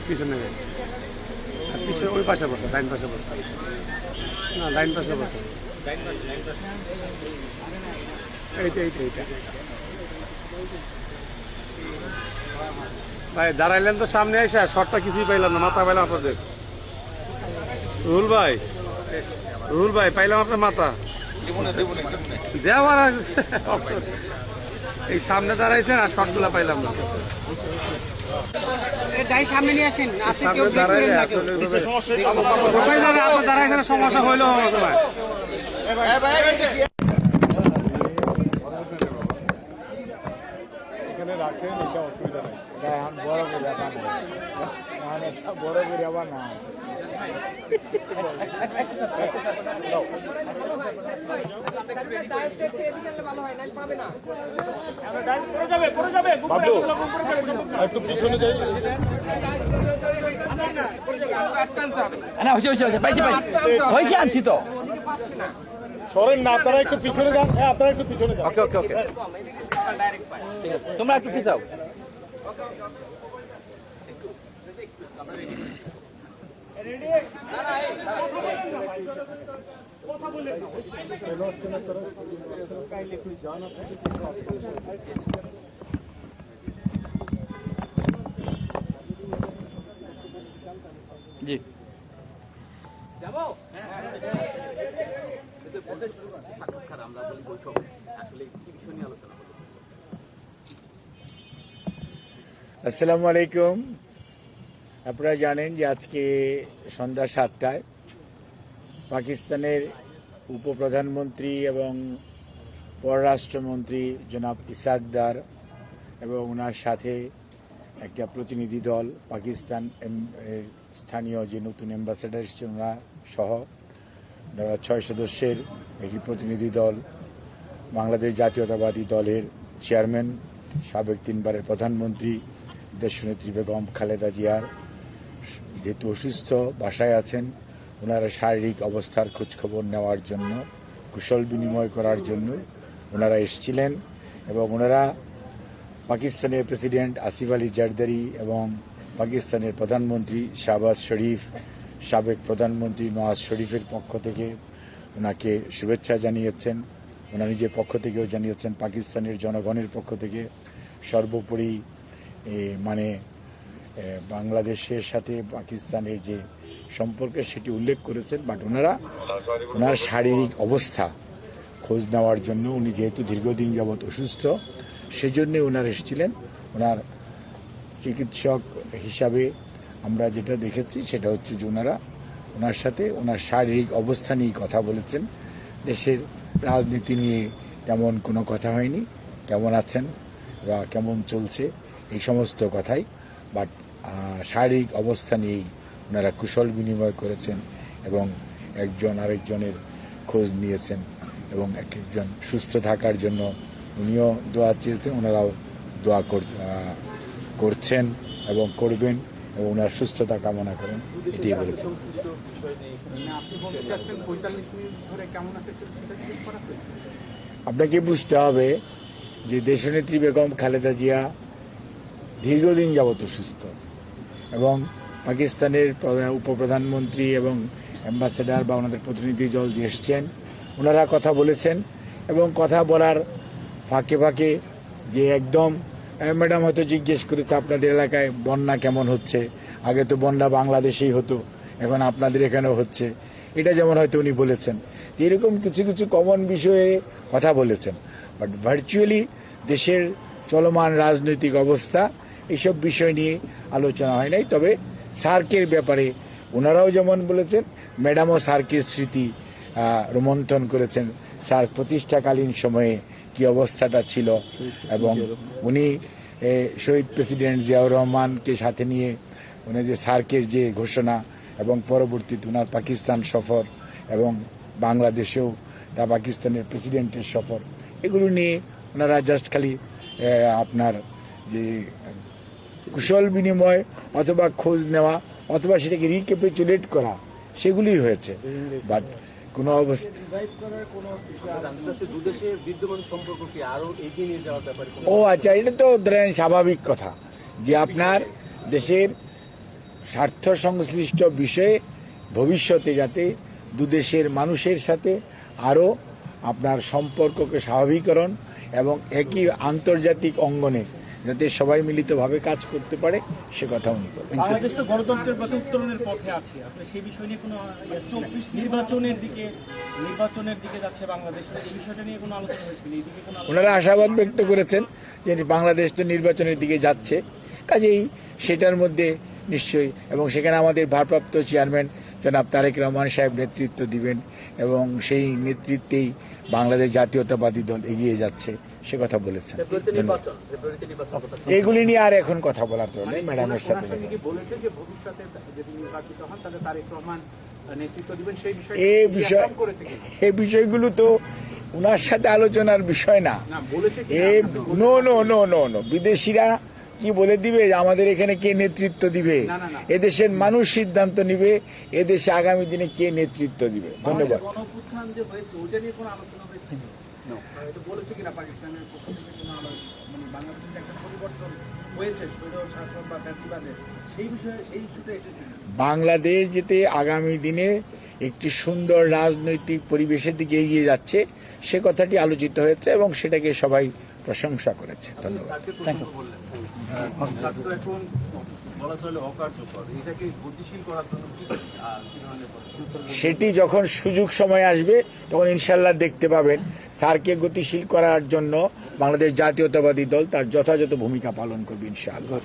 পিছনে পিছনে ওই পাশে বসে, ডাইন পাশে বসে, না ডাইন পাশে বসে, এইটা এইটা এইটা। ভাই দাঁড়াইলেন তো সামনে এসে, শর্টটা কিছুই পাইলাম না, মাথা পাইলাম আপনাদের। রুহুল ভাই পাইলাম আপনার মাথা দেওয়ার, এই সামনে দাঁড়াইছেন আর শর্টগুলা পাইলাম না। সামনে নিয়ে আসেন, দাঁড়াইছেন সমস্যা হইলো তোমার। এখানে রাখেন, এটা অসুবিধা নেই। বড় করে বড় করে আবার না একটু পিছনে যাই। হয়েছে আনছি তো, সরেন না আপনারা, একটু পিছনে যান। হ্যাঁ আপনারা একটু পিছনে যান। ওকে ওকে ওকে, তোমরা একটু পিছাও। জি যাবো। আসসালামু আলাইকুম। আপনারা জানেন যে আজকে সন্ধ্যা 7টায় পাকিস্তানের উপপ্রধানমন্ত্রী এবং পররাষ্ট্রমন্ত্রী জনাব ইসাক দার এবং ওনার সাথে একটা প্রতিনিধি দল, পাকিস্তান স্থানীয় যে নতুন অ্যাম্বাসেডার এসছেন ওনারা সহ 6 সদস্যের একটি প্রতিনিধি দল, বাংলাদেশ জাতীয়তাবাদী দলের চেয়ারম্যান, সাবেক 3 বারের প্রধানমন্ত্রী দেশনেত্রী বেগম খালেদা জিয়ার যেহেতু অসুস্থ, বাসায় আছেন, ওনারা শারীরিক অবস্থার খোঁজখবর নেওয়ার জন্য, কুশল বিনিময় করার জন্য ওনারা এসেছিলেন। এবং ওনারা পাকিস্তানের প্রেসিডেন্ট আসিফ আলী জারদারি এবং পাকিস্তানের প্রধানমন্ত্রী শাহবাজ শরীফ, সাবেক প্রধানমন্ত্রী নওয়াজ শরীফের পক্ষ থেকে ওনাকে শুভেচ্ছা জানিয়েছেন। ওনার নিজের পক্ষ থেকেও জানিয়েছেন, পাকিস্তানের জনগণের পক্ষ থেকে সর্বোপরি মানে বাংলাদেশের সাথে পাকিস্তানের যে সম্পর্কে সেটি উল্লেখ করেছেন। বাট ওনার শারীরিক অবস্থা খোঁজ নেওয়ার জন্য, উনি যেহেতু দীর্ঘদিন যাবৎ অসুস্থ, সেজন্যে ওনার এসেছিলেন। ওনার চিকিৎসক হিসাবে আমরা যেটা দেখেছি সেটা হচ্ছে যে ওনার সাথে ওনার শারীরিক অবস্থা নিয়ে কথা বলেছেন। দেশের রাজনীতি নিয়ে তেমন কোনো কথা হয়নি, কেমন আছেন বা কেমন চলছে এই সমস্ত কথাই, বাট শারীরিক অবস্থা নিয়েই ওনারা কুশল বিনিময় করেছেন এবং একজন আরেকজনের খোঁজ নিয়েছেন এবং একজন সুস্থ থাকার জন্য উনিও দোয়া চেয়েছেন, ওনারাও দোয়া করছেন এবং করবেন এবং ওনার সুস্থতা কামনা করেন, এটাই বলেছেন। আপনাকে বুঝতে হবে যে দেশনেত্রী বেগম খালেদা জিয়া দীর্ঘদিন যাবত অসুস্থ এবং পাকিস্তানের উপপ্রধানমন্ত্রী এবং অ্যাম্বাসেডার বা ওনাদের প্রতিনিধি দল যে এসছেন, ওনারা কথা বলেছেন এবং কথা বলার ফাঁকে ফাঁকে যে একদম ম্যাডাম হয়তো জিজ্ঞেস করেছে আপনাদের এলাকায় বন্যা কেমন হচ্ছে, আগে তো বন্যা বাংলাদেশেই হতো, এখন আপনাদের এখানেও হচ্ছে, এটা যেমন হয়তো উনি বলেছেন। এরকম কিছু কিছু কমন বিষয়ে কথা বলেছেন, বাট ভার্চুয়ালি দেশের চলমান রাজনৈতিক অবস্থা এইসব বিষয় নিয়ে আলোচনা হয় নাই। তবে সার্কের ব্যাপারে ওনারাও যেমন বলেছেন, ম্যাডামও সার্কের স্মৃতি রোমন্থন করেছেন, সার্ক প্রতিষ্ঠাকালীন সময়ে কি অবস্থাটা ছিল এবং উনি শহীদ প্রেসিডেন্ট জিয়াউর রহমানকে সাথে নিয়ে উনি যে সার্কের যে ঘোষণা এবং পরবর্তীতে ওনার পাকিস্তান সফর এবং বাংলাদেশেও তা পাকিস্তানের প্রেসিডেন্টের সফর, এগুলো নিয়ে ওনারা জাস্ট খালি আপনার যে কুশল বিনিময় অথবা খোঁজ নেওয়া অথবা সেটাকে রিক্যাপিচুলেট করা, সেগুলি হয়েছে। বাট কোনো অবস্থা দুদেশের বিদ্যমান সম্পর্ক কি আরো এগিয়ে নিয়ে যাওয়ার ব্যাপারে কোনো ও আচ্ছা, এটা তো ধরেন স্বাভাবিক কথা যে আপনার দেশের স্বার্থ সংশ্লিষ্ট বিষয়ে ভবিষ্যতে যাতে দুদেশের মানুষের সাথে আরও আপনার সম্পর্ককে স্বাভাবিকরণ এবং একই আন্তর্জাতিক অঙ্গনে যাতে সবাই মিলিতভাবে কাজ করতে পারে সে কথা উনি বলেন। বাংলাদেশ তো গণতন্ত্রের প্রতি উত্তরণের পথে আছে, আপনি সেই বিষয় নিয়ে কোনো নির্বাচনের দিকে যাচ্ছে বাংলাদেশ, এই বিষয়টা নিয়ে কোনো আলোচনা হয়েছিল? এই দিকে কোনো ওনারা আশাবাদ ব্যক্ত করেছেন যে বাংলাদেশ তো নির্বাচনের দিকে যাচ্ছে, কাজেই সেটার মধ্যে নিশ্চয়ই, এবং সেখানে আমাদের ভারপ্রাপ্ত চেয়ারম্যান জনাব তারেক রহমান সাহেব নেতৃত্ব দিবেন এবং সেই নেতৃত্বেই বাংলাদেশ জাতীয়তাবাদী দল এগিয়ে যাচ্ছে সে কথা বলেছেন। ফেব্রুয়ারিতে নির্বাচন কথা এগুলি নিয়ে আর এখন কথা বলার তো নেই ম্যাডামের সাথে। বলেছে যে ভবিষ্যতে যদি নির্বাচিত হন তাহলে তারেক রহমান নেতৃত্ব দিবেন, সেই বিষয়ে এই বিষয় এই বিষয়গুলো তো ওনার সাথে আলোচনার বিষয় না। বলেছে no no no no no বিদেশিরা কি বলে দিবে যে আমাদের এখানে কে নেতৃত্ব দিবে? এদেশের মানুষ সিদ্ধান্ত নিবে এদেশে আগামী দিনে কে নেতৃত্ব দিবে। ধন্যবাদ। গণঅভ্যুত্থান যে হয়েছে ওটা নিয়ে কোনো আলোচনা হয়েছে? এটা বলেছে কিনা পাকিস্তানের পক্ষ থেকে কোনো মানে বাংলাদেশের একটা পরিবর্তন হয়েছে স্বৈর শাসন বা ফ্যাসিবাদের, সেই বিষয়ে সেই ইস্যুতে এসেছিল? বাংলাদেশ যেতে আগামী দিনে একটি সুন্দর রাজনৈতিক পরিবেশের দিকে এগিয়ে যাচ্ছে সে কথাটি আলোচিত হয়েছে এবং সেটাকে সবাই প্রশংসা করেছে। ধন্যবাদ। স্বার্থ এখন বলা চলে অকার্যকর, এটাকে গতিশীল করার জন্য কি ধরনের পদক্ষেপ? সেটি যখন সুযোগ সময় আসবে তখন ইনশাল্লাহ দেখতে পাবেন স্যারকে গতিশীল করার জন্য বাংলাদেশ জাতীয়তাবাদী দল তার যথাযথ ভূমিকা পালন করবে ইনশাআল্লাহ।